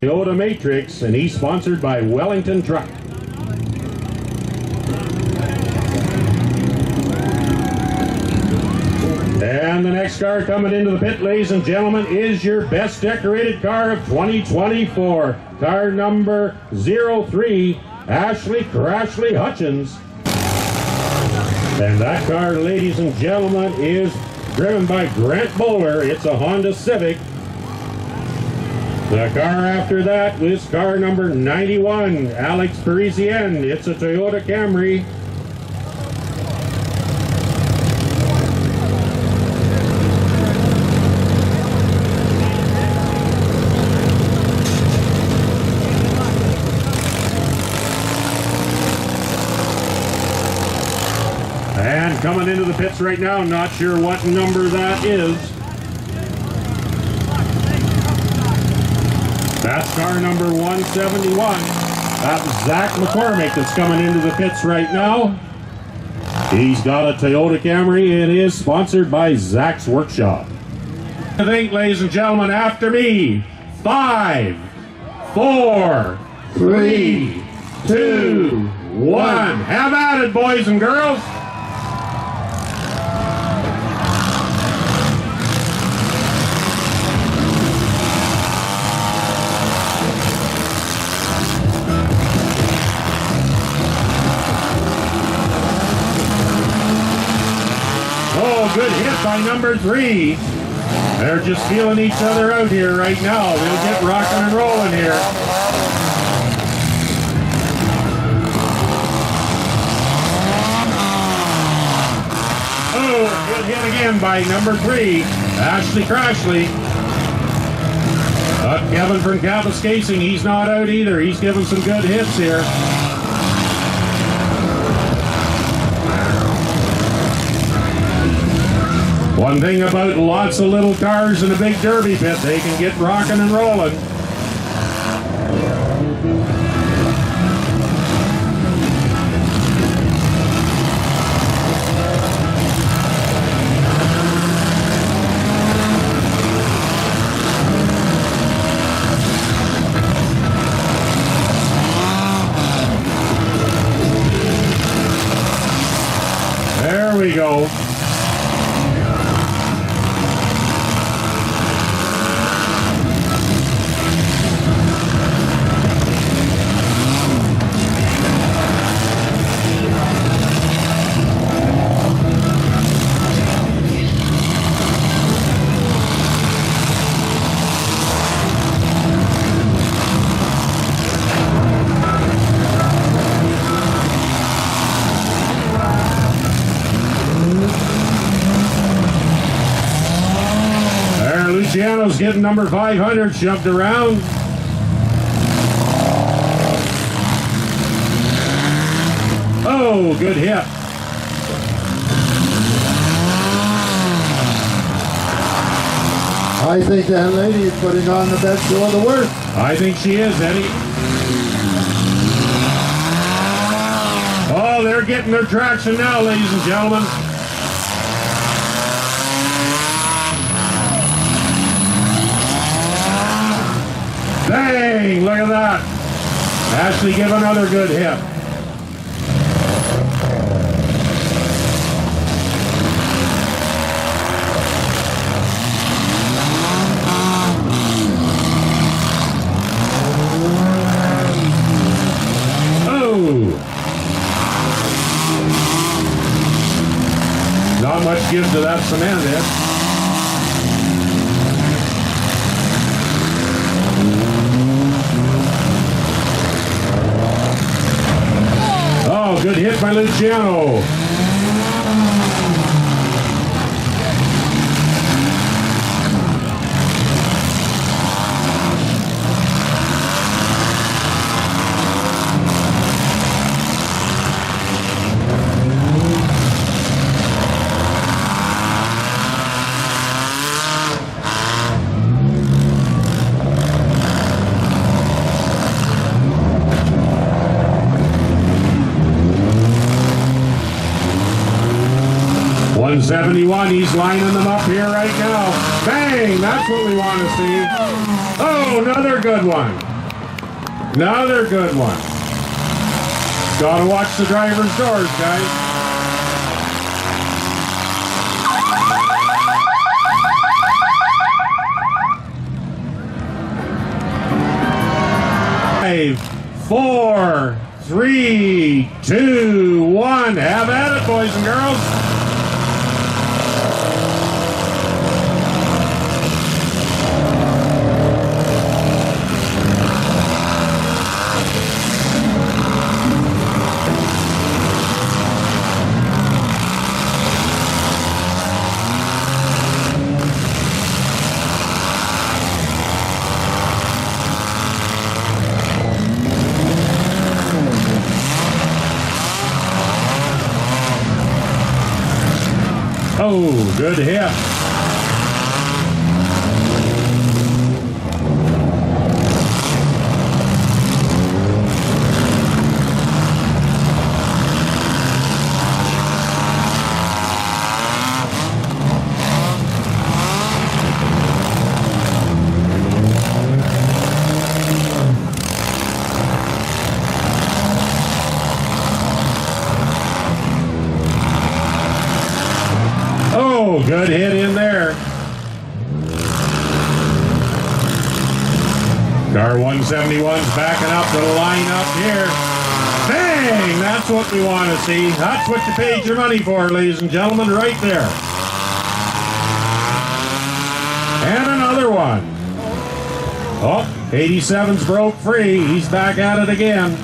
Toyota Matrix, and he's sponsored by Wellington Truck. And the next car coming into the pit, ladies and gentlemen, is your best decorated car of 2024. Car number 03, Ashley Crashley Hutchins. And that car, ladies and gentlemen, is driven by Grant Bowler. It's a Honda Civic. The car after that was car number 91, Alex Parisienne. It's a Toyota Camry. And coming into the pits right now, not sure what number that is. That's car number 171. That's Zach McCormick that's coming into the pits right now. He's got a Toyota Camry and is sponsored by Zach's Workshop. I think, ladies and gentlemen, after me, 5, 4, 3, 2, 1. Have at it, boys and girls. Oh, good hit by number 3. They're just feeling each other out here right now. We'll get rocking and rolling here. Oh, good hit again by number 3, Ashley Crashley. Kevin from Kapuskasing, he's not out either. He's giving some good hits here. One thing about lots of little cars in a big derby pit, they can get rocking and rolling. There we go. Luciano's getting number 500 shoved around. Oh, good hit. I think that lady is putting on the best show of the work. I think she is, Eddie. Oh, they're getting their traction now, ladies and gentlemen. Dang, look at that. Ashley give another good hit. Oh. Not much give to that cement hit. Oh, good hit by Luciano. .171, he's lining them up here right now. Bang, that's what we want to see. Oh, another good one. Another good one. Gotta watch the driver's doors, guys. Five, 4, 3, 2, 1. Have at it, boys and girls. Oh, good hit. Oh, good hit in there. Car 171's backing up to the line up here. Bang! That's what we want to see. That's what you paid your money for, ladies and gentlemen, right there. And another one. Oh, 87's broke free. He's back at it again.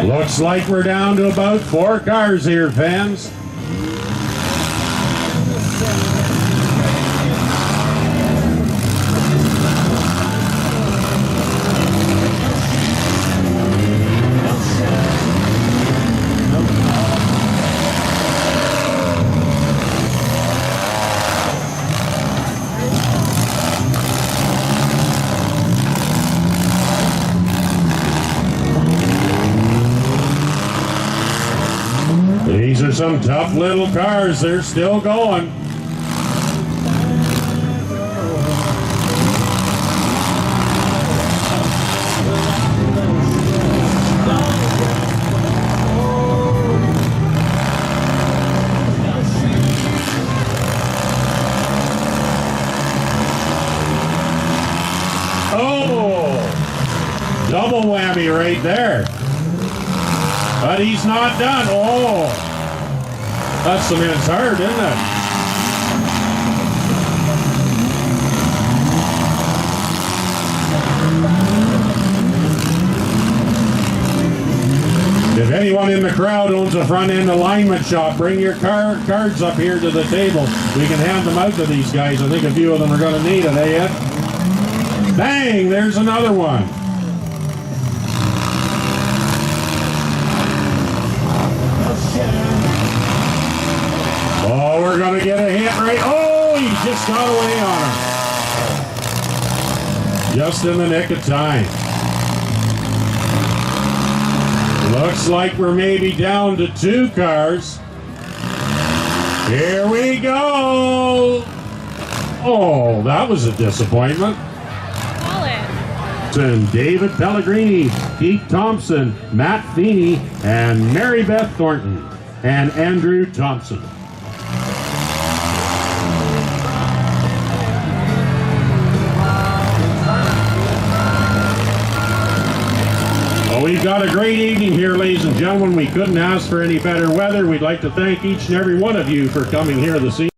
Looks like we're down to about 4 cars here, fans. These are some tough little cars. They're still going. Oh, double whammy right there. But he's not done. Oh, that's some man's hard, isn't it? If anyone in the crowd owns a front end alignment shop, bring your cards up here to the table. We can hand them out to these guys. I think a few of them are going to need it, eh, Ed? Bang, there's another one. Oh, we're going to get a hit right. Oh, he just got away on him. Just in the nick of time. Looks like we're maybe down to 2 cars. Here we go. Oh, that was a disappointment. And David Pellegrini, Pete Thompson, Matt Feeney, and Mary Beth Thornton, and Andrew Thompson. Well, we've got a great evening here, ladies and gentlemen. We couldn't ask for any better weather. We'd like to thank each and every one of you for coming here this evening.